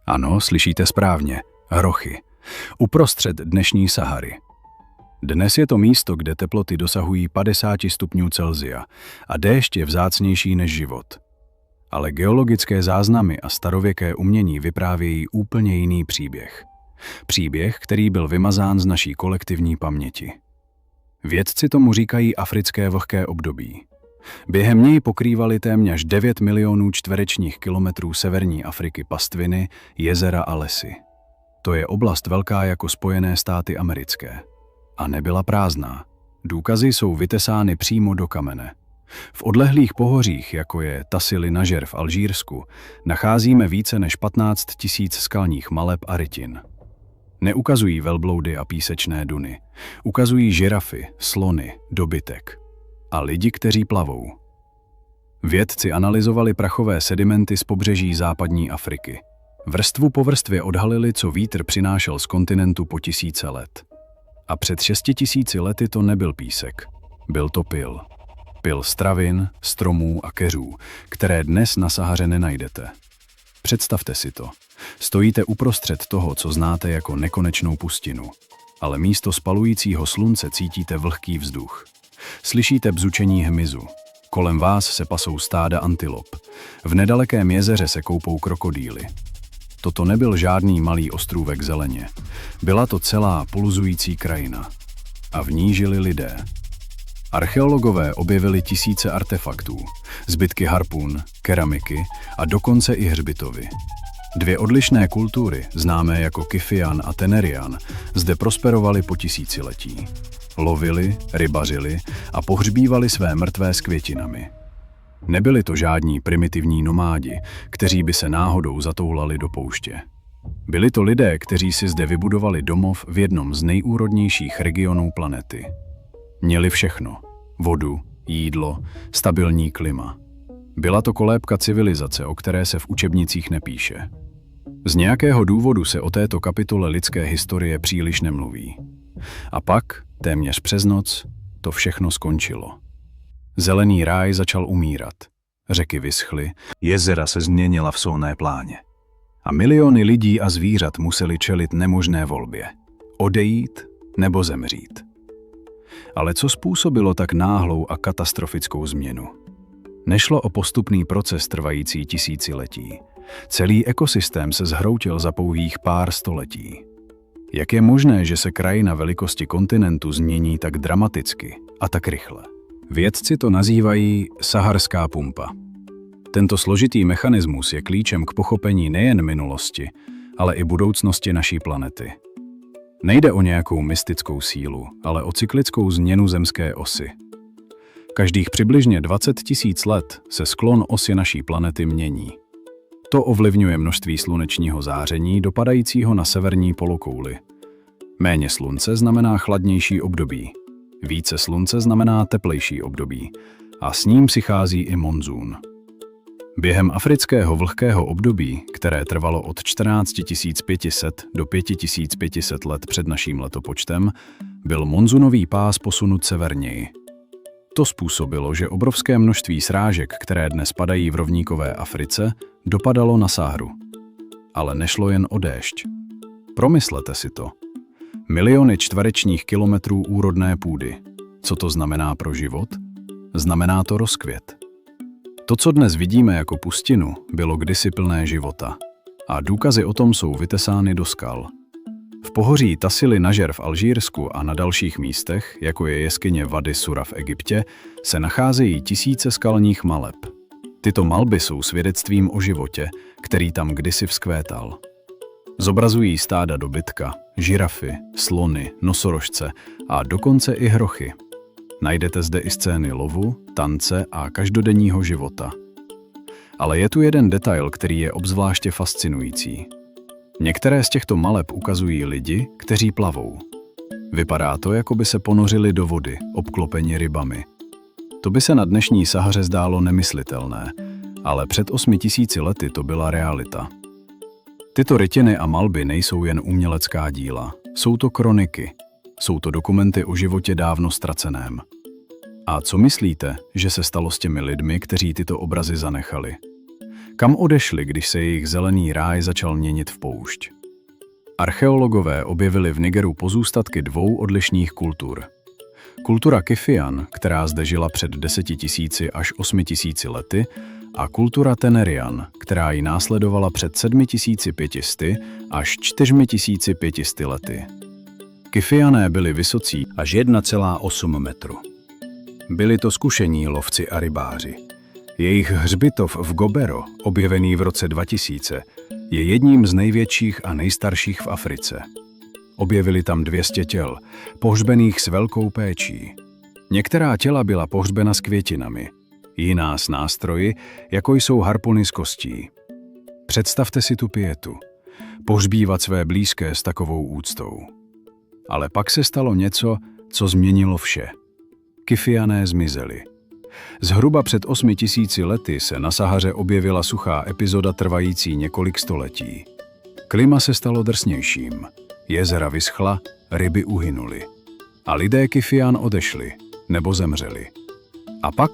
Ano, slyšíte správně. Hrochy. Uprostřed dnešní Sahary. Dnes je to místo, kde teploty dosahují 50 stupňů Celsia a déšť je vzácnější než život. Ale geologické záznamy a starověké umění vyprávějí úplně jiný příběh. Příběh, který byl vymazán z naší kolektivní paměti. Vědci tomu říkají africké vlhké období. Během něj pokrývaly téměř 9 milionů čtverečních kilometrů severní Afriky pastviny, jezera a lesy. To je oblast velká jako Spojené státy americké. A nebyla prázdná. Důkazy jsou vytesány přímo do kamene. V odlehlých pohořích, jako je Tassili Najer v Alžírsku, nacházíme více než 15 000 skalních maleb a rytin. Neukazují velbloudy a písečné duny. Ukazují žirafy, slony, dobytek. A lidi, kteří plavou. Vědci analyzovali prachové sedimenty z pobřeží západní Afriky. Vrstvu po vrstvě odhalili, co vítr přinášel z kontinentu po tisíce let. A před 6 000 lety to nebyl písek. Byl to pyl. Pyl z travin, stromů a keřů, které dnes na Sahaře nenajdete. Představte si to. Stojíte uprostřed toho, co znáte jako nekonečnou pustinu. Ale místo spalujícího slunce cítíte vlhký vzduch. Slyšíte bzučení hmyzu. Kolem vás se pasou stáda antilop. V nedalekém jezeře se koupou krokodýly. Toto nebyl žádný malý ostrůvek zeleně. Byla to celá pulzující krajina. A v ní žili lidé. Archeologové objevili tisíce artefaktů, zbytky harpun, keramiky a dokonce i hřbitovy. Dvě odlišné kultury, známé jako Kyfian a Tenerian, zde prosperovaly po tisíciletí. Lovili, rybařili a pohřbívali své mrtvé s květinami. Nebyli to žádní primitivní nomádi, kteří by se náhodou zatoulali do pouště. Byli to lidé, kteří si zde vybudovali domov v jednom z nejúrodnějších regionů planety. Měli všechno. Vodu, jídlo, stabilní klima. Byla to kolébka civilizace, o které se v učebnicích nepíše. Z nějakého důvodu se o této kapitole lidské historie příliš nemluví. A pak, téměř přes noc, to všechno skončilo. Zelený ráj začal umírat. Řeky vyschly, jezera se změnila v solné pláně. A miliony lidí a zvířat museli čelit nemožné volbě. Odejít nebo zemřít. Ale co způsobilo tak náhlou a katastrofickou změnu? Nešlo o postupný proces trvající tisíciletí. Celý ekosystém se zhroutil za pouhých pár století. Jak je možné, že se krajina velikosti kontinentu změní tak dramaticky a tak rychle? Vědci to nazývají saharská pumpa. Tento složitý mechanismus je klíčem k pochopení nejen minulosti, ale i budoucnosti naší planety. Nejde o nějakou mystickou sílu, ale o cyklickou změnu zemské osy. Každých přibližně 20 000 let se sklon osy naší planety mění. To ovlivňuje množství slunečního záření dopadajícího na severní polokouli. Méně slunce znamená chladnější období. Více slunce znamená teplejší období. A s ním přichází i monzún. Během afrického vlhkého období, které trvalo od 14 500 do 5 500 let před naším letopočtem, byl monzunový pás posunut severněji. To způsobilo, že obrovské množství srážek, které dnes padají v rovníkové Africe, dopadalo na Saharu. Ale nešlo jen o déšť. Promyslete si to. Miliony čtverečních kilometrů úrodné půdy. Co to znamená pro život? Znamená to rozkvět. To, co dnes vidíme jako pustinu, bylo kdysi plné života. A důkazy o tom jsou vytesány do skal. V pohoří Tassili Najer v Alžírsku a na dalších místech, jako je jeskyně Wadi Sura v Egyptě, se nacházejí tisíce skalních maleb. Tyto malby jsou svědectvím o životě, který tam kdysi vzkvétal. Zobrazují stáda dobytka, žirafy, slony, nosorožce a dokonce i hrochy. Najdete zde i scény lovu, tance a každodenního života. Ale je tu jeden detail, který je obzvláště fascinující. Některé z těchto maleb ukazují lidi, kteří plavou. Vypadá to, jako by se ponořili do vody, obklopeni rybami. To by se na dnešní Sahaře zdálo nemyslitelné, ale před 8 000 lety to byla realita. Tyto rytiny a malby nejsou jen umělecká díla, jsou to kroniky, jsou to dokumenty o životě dávno ztraceném. A co myslíte, že se stalo s těmi lidmi, kteří tyto obrazy zanechali? Kam odešli, když se jejich zelený ráj začal měnit v poušť? Archeologové objevili v Nigeru pozůstatky 2 odlišných kultur. Kultura Kifian, která zde žila před 10 000 až 8 000 lety, a kultura Tenerian, která ji následovala před 7500 až 4500 lety. Kifiané byli vysocí až 1,8 metru. Byli to zkušení lovci a rybáři. Jejich hřbitov v Gobero, objevený v roce 2000, je jedním z největších a nejstarších v Africe. Objevili tam 200 těl, pohřbených s velkou péčí. Některá těla byla pohřbena s květinami, jiná s nástroji, jako jsou harpony z kostí. Představte si tu pietu. Pohřbívat své blízké s takovou úctou. Ale pak se stalo něco, co změnilo vše. Kifiané zmizeli. Zhruba před 8 000 lety se na Sahaře objevila suchá epizoda trvající několik století. Klima se stalo drsnějším. Jezera vyschla, ryby uhynuly. A lidé Kifian odešli, nebo zemřeli. A pak,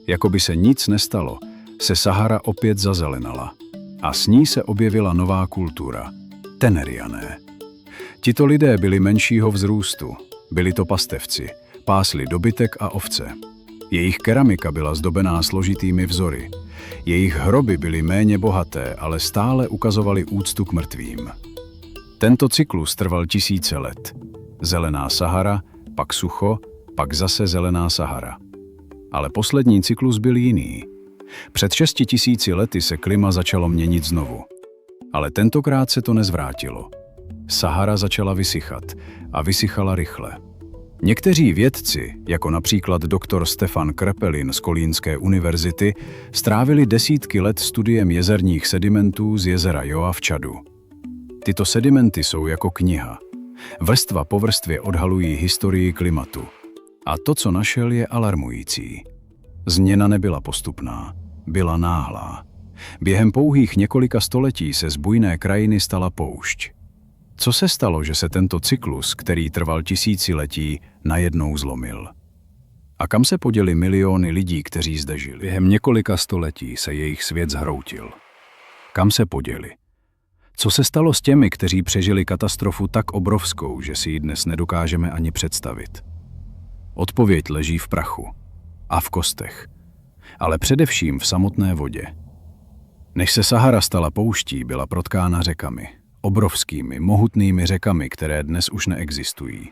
jako by se nic nestalo, se Sahara opět zazelenala. A s ní se objevila nová kultura – Teneriané. Tito lidé byli menšího vzrůstu, byli to pastevci, pásli dobytek a ovce. Jejich keramika byla zdobená složitými vzory. Jejich hroby byly méně bohaté, ale stále ukazovaly úctu k mrtvým. Tento cyklus trval 1000 let. Zelená Sahara, pak sucho, pak zase zelená Sahara. Ale poslední cyklus byl jiný. Před 6 000 lety se klima začalo měnit znovu. Ale tentokrát se to nezvrátilo. Sahara začala vysychat a vysychala rychle. Někteří vědci, jako například doktor Stefan Krepelin z Kolínské univerzity, strávili desítky let studiem jezerních sedimentů z jezera Joa v Čadu. Tyto sedimenty jsou jako kniha. Vrstva po vrstvě odhalují historii klimatu. A to, co našel, je alarmující. Změna nebyla postupná, byla náhlá. Během pouhých několika století se z bujné krajiny stala poušť. Co se stalo, že se tento cyklus, který trval tisíciletí, najednou zlomil? A kam se poděly miliony lidí, kteří zde žili? Během několika století se jejich svět zhroutil. Kam se poděli? Co se stalo s těmi, kteří přežili katastrofu tak obrovskou, že si ji dnes nedokážeme ani představit? Odpověď leží v prachu a v kostech, ale především v samotné vodě. Než se Sahara stala pouští, byla protkána řekami. Obrovskými, mohutnými řekami, které dnes už neexistují.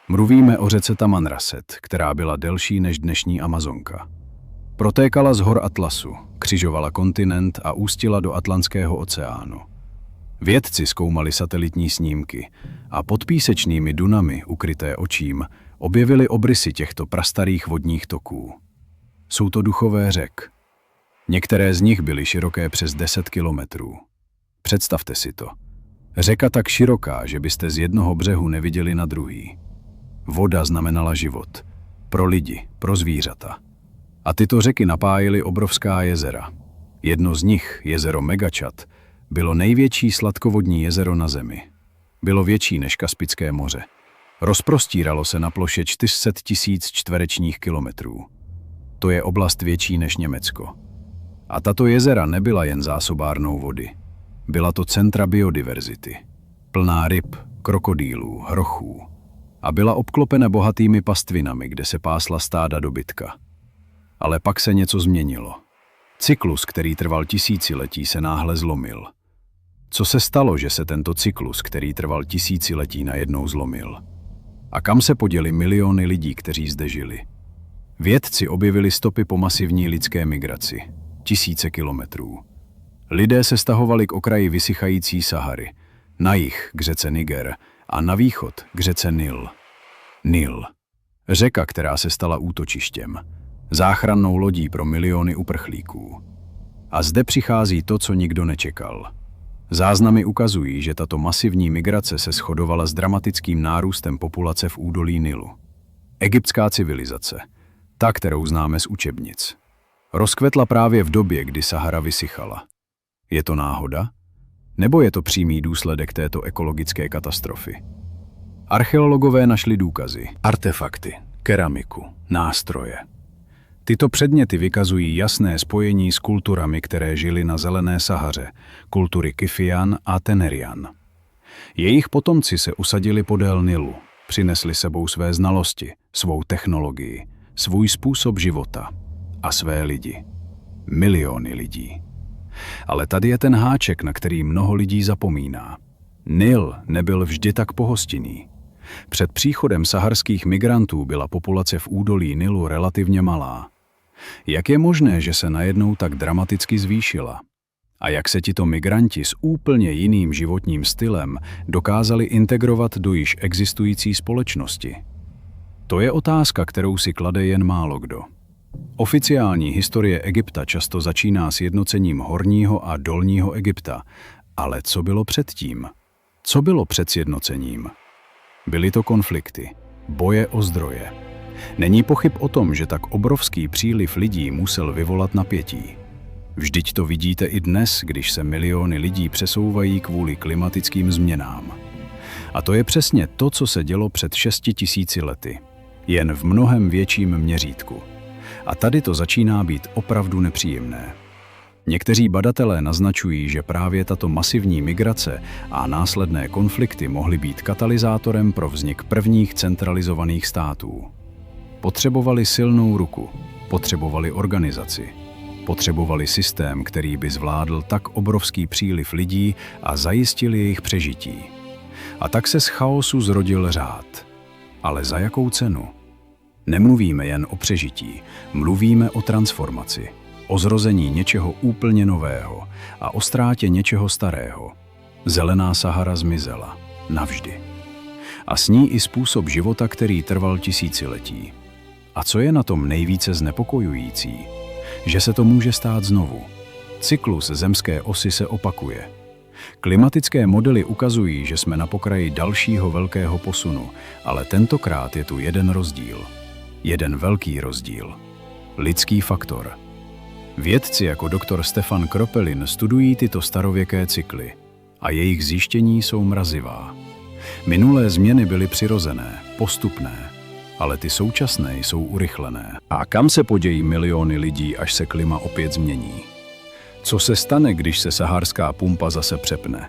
Mluvíme o řece Tamanrasset, která byla delší než dnešní Amazonka. Protékala z hor Atlasu, křižovala kontinent a ústila do Atlantského oceánu. Vědci zkoumali satelitní snímky a pod písečnými dunami, ukryté očím, objevili obrysy těchto prastarých vodních toků. Jsou to duchové řek. Některé z nich byly široké přes 10 kilometrů. Představte si to. Řeka tak široká, že byste z jednoho břehu neviděli na druhý. Voda znamenala život. Pro lidi, pro zvířata. A tyto řeky napájely obrovská jezera. Jedno z nich, jezero Megachat, bylo největší sladkovodní jezero na Zemi. Bylo větší než Kaspické moře. Rozprostíralo se na ploše 400 000 čtverečních kilometrů. To je oblast větší než Německo. A tato jezera nebyla jen zásobárnou vody. Byla to centra biodiverzity. Plná ryb, krokodýlů, hrochů. A byla obklopena bohatými pastvinami, kde se pásla stáda dobytka. Ale pak se něco změnilo. Cyklus, který trval tisíciletí, se náhle zlomil. Co se stalo, že se tento cyklus, který trval tisíciletí, najednou zlomil? A kam se poděly miliony lidí, kteří zde žili? Vědci objevili stopy po masivní lidské migraci. Tisíce kilometrů. Lidé se stahovali k okraji vysychající Sahary, na jih k řece Niger a na východ k řece Nil. Nil. Řeka, která se stala útočištěm. Záchrannou lodí pro miliony uprchlíků. A zde přichází to, co nikdo nečekal. Záznamy ukazují, že tato masivní migrace se shodovala s dramatickým nárůstem populace v údolí Nilu. Egyptská civilizace, ta, kterou známe z učebnic, rozkvetla právě v době, kdy Sahara vysychala. Je to náhoda? Nebo je to přímý důsledek této ekologické katastrofy? Archeologové našli důkazy, artefakty, keramiku, nástroje. Tyto předměty vykazují jasné spojení s kulturami, které žily na zelené Sahaře, kultury Kyfian a Tenerian. Jejich potomci se usadili podél Nilu, přinesli sebou své znalosti, svou technologii, svůj způsob života a své lidi. Miliony lidí. Ale tady je ten háček, na který mnoho lidí zapomíná. Nil nebyl vždy tak pohostinný. Před příchodem saharských migrantů byla populace v údolí Nilu relativně malá. Jak je možné, že se najednou tak dramaticky zvýšila? A jak se tito migranti s úplně jiným životním stylem dokázali integrovat do již existující společnosti? To je otázka, kterou si klade jen málo kdo. Oficiální historie Egypta často začíná s jednocením horního a dolního Egypta, ale co bylo předtím? Co bylo před sjednocením? Byly to konflikty, boje o zdroje. Není pochyb o tom, že tak obrovský příliv lidí musel vyvolat napětí. Vždyť to vidíte i dnes, když se miliony lidí přesouvají kvůli klimatickým změnám. A to je přesně to, co se dělo před 6 000 lety, jen v mnohem větším měřítku. A tady to začíná být opravdu nepříjemné. Někteří badatelé naznačují, že právě tato masivní migrace a následné konflikty mohly být katalyzátorem pro vznik prvních centralizovaných států. Potřebovali silnou ruku, potřebovali organizaci, potřebovali systém, který by zvládl tak obrovský příliv lidí a zajistil jejich přežití. A tak se z chaosu zrodil řád. Ale za jakou cenu? Nemluvíme jen o přežití, mluvíme o transformaci, o zrození něčeho úplně nového a o ztrátě něčeho starého. Zelená Sahara zmizela. Navždy. A s ní i způsob života, který trval tisíciletí. A co je na tom nejvíce znepokojující? Že se to může stát znovu. Cyklus zemské osy se opakuje. Klimatické modely ukazují, že jsme na pokraji dalšího velkého posunu, ale tentokrát je tu jeden rozdíl. Jeden velký rozdíl. Lidský faktor. Vědci jako doktor Stefan Kropelin studují tyto starověké cykly a jejich zjištění jsou mrazivá. Minulé změny byly přirozené, postupné, ale ty současné jsou urychlené. A kam se podějí miliony lidí, až se klima opět změní? Co se stane, když se saharská pumpa zase přepne?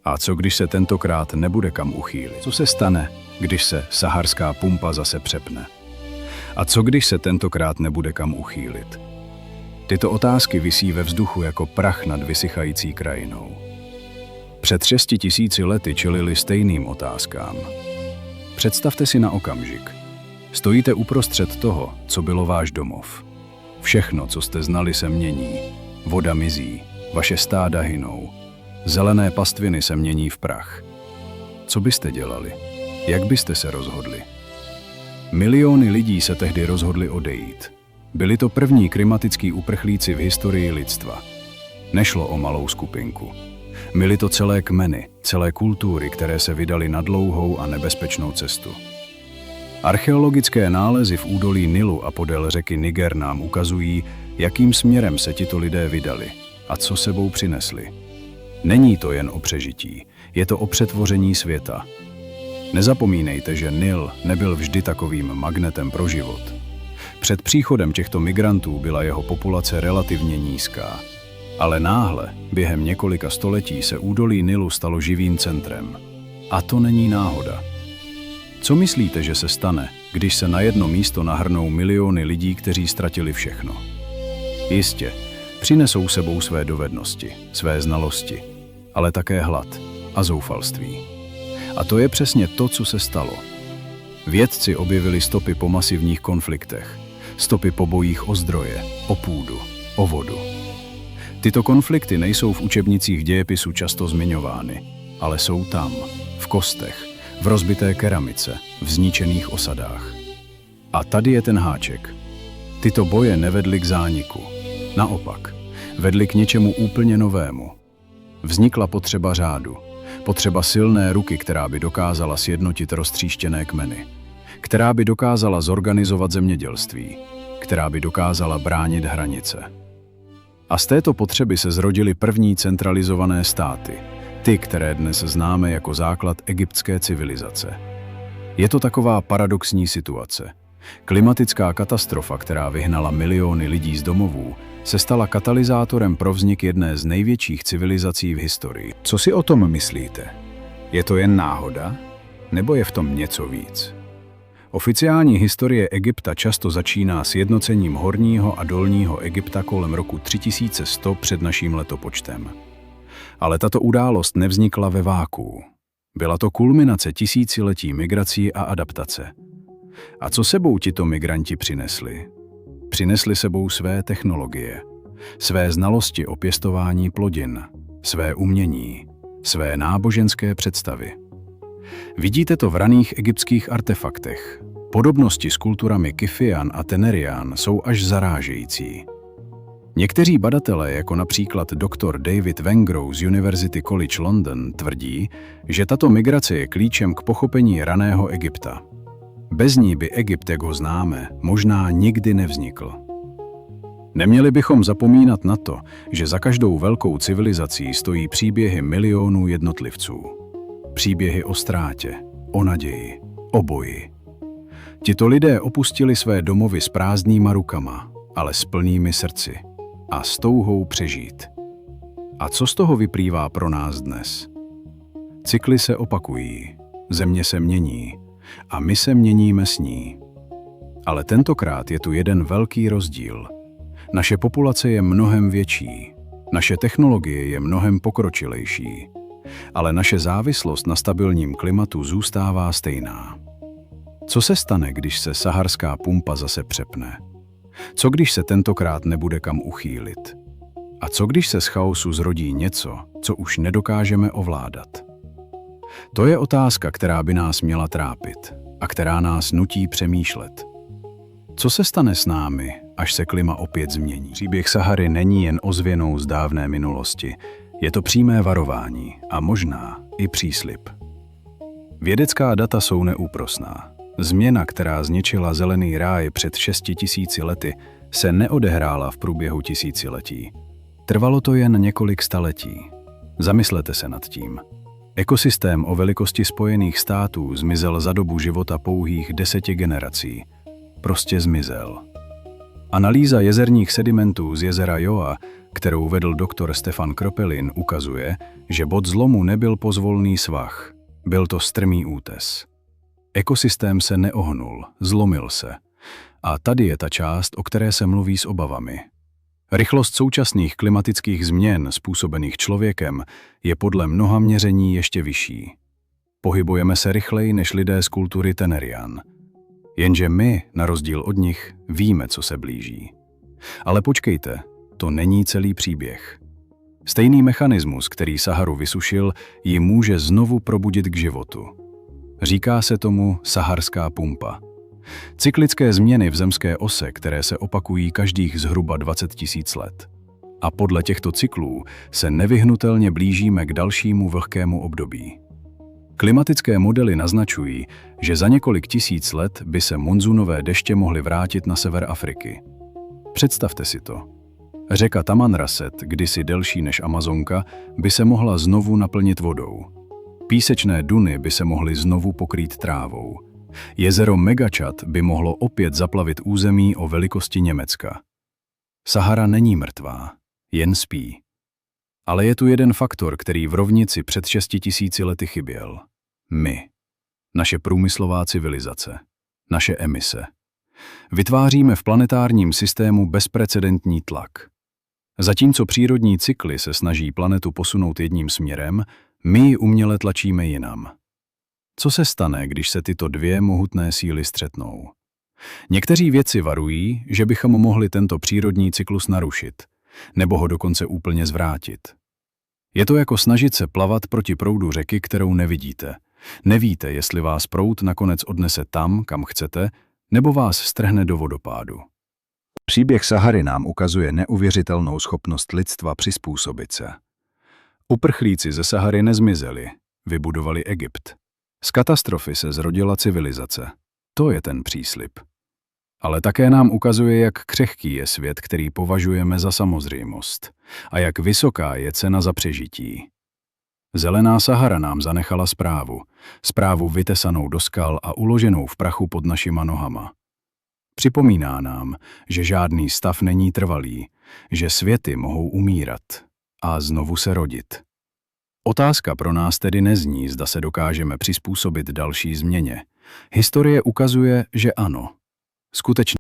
A co když se tentokrát nebude kam uchýlit? Co se stane, když se saharská pumpa zase přepne? A co když se tentokrát nebude kam uchýlit? Tyto otázky visí ve vzduchu jako prach nad vysychající krajinou. Před 6 000 lety čelili stejným otázkám. Představte si na okamžik. Stojíte uprostřed toho, co bylo váš domov. Všechno, co jste znali, se mění. Voda mizí, vaše stáda hynou. Zelené pastviny se mění v prach. Co byste dělali? Jak byste se rozhodli? Miliony lidí se tehdy rozhodli odejít. Byli to první klimatický uprchlíci v historii lidstva. Nešlo o malou skupinku. Byly to celé kmeny, celé kultury, které se vydaly na dlouhou a nebezpečnou cestu. Archeologické nálezy v údolí Nilu a podél řeky Niger nám ukazují, jakým směrem se tito lidé vydali a co sebou přinesli. Není to jen o přežití, je to o přetvoření světa. Nezapomínejte, že Nil nebyl vždy takovým magnetem pro život. Před příchodem těchto migrantů byla jeho populace relativně nízká. Ale náhle, během několika století se údolí Nilu stalo živým centrem. A to není náhoda. Co myslíte, že se stane, když se na jedno místo nahrnou miliony lidí, kteří ztratili všechno? Jistě, přinesou sebou své dovednosti, své znalosti, ale také hlad a zoufalství. A to je přesně to, co se stalo. Vědci objevili stopy po masivních konfliktech, stopy po bojích o zdroje, o půdu, o vodu. Tyto konflikty nejsou v učebnicích dějepisu často zmiňovány, ale jsou tam, v kostech, v rozbité keramice, v zničených osadách. A tady je ten háček. Tyto boje nevedly k zániku. Naopak, vedly k něčemu úplně novému. Vznikla potřeba řádu, potřeba silné ruky, která by dokázala sjednotit roztříštěné kmeny, která by dokázala zorganizovat zemědělství, která by dokázala bránit hranice. A z této potřeby se zrodily první centralizované státy, ty, které dnes známe jako základ egyptské civilizace. Je to taková paradoxní situace. Klimatická katastrofa, která vyhnala miliony lidí z domovů, se stala katalyzátorem pro vznik jedné z největších civilizací v historii. Co si o tom myslíte? Je to jen náhoda? Nebo je v tom něco víc? Oficiální historie Egypta často začíná s jednocením horního a dolního Egypta kolem roku 3100 před naším letopočtem. Ale tato událost nevznikla ve vákuu. Byla to kulminace tisíciletí migrací a adaptace. A co sebou tito migranti přinesli? Přinesli sebou své technologie, své znalosti o pěstování plodin, své umění, své náboženské představy. Vidíte to v raných egyptských artefaktech. Podobnosti s kulturami Kifian a Tenerian jsou až zarážející. Někteří badatelé, jako například dr. David Wengrow z University College London, tvrdí, že tato migrace je klíčem k pochopení raného Egypta. Bez ní by Egypt, jak ho známe, možná nikdy nevznikl. Neměli bychom zapomínat na to, že za každou velkou civilizací stojí příběhy milionů jednotlivců. Příběhy o ztrátě, o naději, o boji. Tito lidé opustili své domovy s prázdnýma rukama, ale s plnými srdci a s touhou přežít. A co z toho vyplývá pro nás dnes? Cykly se opakují, země se mění a my se měníme s ní. Ale tentokrát je tu jeden velký rozdíl. Naše populace je mnohem větší, naše technologie je mnohem pokročilejší, ale naše závislost na stabilním klimatu zůstává stejná. Co se stane, když se saharská pumpa zase přepne? Co když se tentokrát nebude kam uchýlit? A co když se z chaosu zrodí něco, co už nedokážeme ovládat? To je otázka, která by nás měla trápit a která nás nutí přemýšlet. Co se stane s námi, až se klima opět změní? Příběh Sahary není jen ozvěnou z dávné minulosti, je to přímé varování a možná i příslib. Vědecká data jsou neúprosná. Změna, která zničila zelený ráj před 6000 lety, se neodehrála v průběhu tisíciletí. Trvalo to jen několik staletí. Zamyslete se nad tím. Ekosystém o velikosti Spojených států zmizel za dobu života pouhých 10 generací. Prostě zmizel. Analýza jezerních sedimentů z jezera Joa, kterou vedl doktor Stefan Kropelin, ukazuje, že bod zlomu nebyl pozvolný svah. Byl to strmý útes. Ekosystém se neohnul, zlomil se. A tady je ta část, o které se mluví s obavami. Rychlost současných klimatických změn způsobených člověkem je podle mnoha měření ještě vyšší. Pohybujeme se rychleji než lidé z kultury Tenerian. Jenže my, na rozdíl od nich, víme, co se blíží. Ale počkejte, to není celý příběh. Stejný mechanismus, který Saharu vysušil, ji může znovu probudit k životu. Říká se tomu saharská pumpa. Cyklické změny v zemské ose, které se opakují každých zhruba 20 000 let. A podle těchto cyklů se nevyhnutelně blížíme k dalšímu vlhkému období. Klimatické modely naznačují, že za několik tisíc let by se monzunové deště mohly vrátit na sever Afriky. Představte si to. Řeka Tamanrasset, kdysi delší než Amazonka, by se mohla znovu naplnit vodou. Písečné duny by se mohly znovu pokrýt trávou. Jezero Megachat by mohlo opět zaplavit území o velikosti Německa. Sahara není mrtvá, jen spí. Ale je tu jeden faktor, který v rovnici před 6000 lety chyběl. My. Naše průmyslová civilizace. Naše emise. Vytváříme v planetárním systému bezprecedentní tlak. Zatímco přírodní cykly se snaží planetu posunout jedním směrem, my ji uměle tlačíme jinam. Co se stane, když se tyto dvě mohutné síly střetnou? Někteří vědci varují, že bychom mohli tento přírodní cyklus narušit, nebo ho dokonce úplně zvrátit. Je to jako snažit se plavat proti proudu řeky, kterou nevidíte. Nevíte, jestli vás proud nakonec odnese tam, kam chcete, nebo vás strhne do vodopádu. Příběh Sahary nám ukazuje neuvěřitelnou schopnost lidstva přizpůsobit se. Uprchlíci ze Sahary nezmizeli, vybudovali Egypt. Z katastrofy se zrodila civilizace. To je ten příslib. Ale také nám ukazuje, jak křehký je svět, který považujeme za samozřejmost, a jak vysoká je cena za přežití. Zelená Sahara nám zanechala zprávu vytesanou do skal a uloženou v prachu pod našima nohama. Připomíná nám, že žádný stav není trvalý, že světy mohou umírat a znovu se rodit. Otázka pro nás tedy nezní, zda se dokážeme přizpůsobit další změně. Historie ukazuje, že ano. Skutečně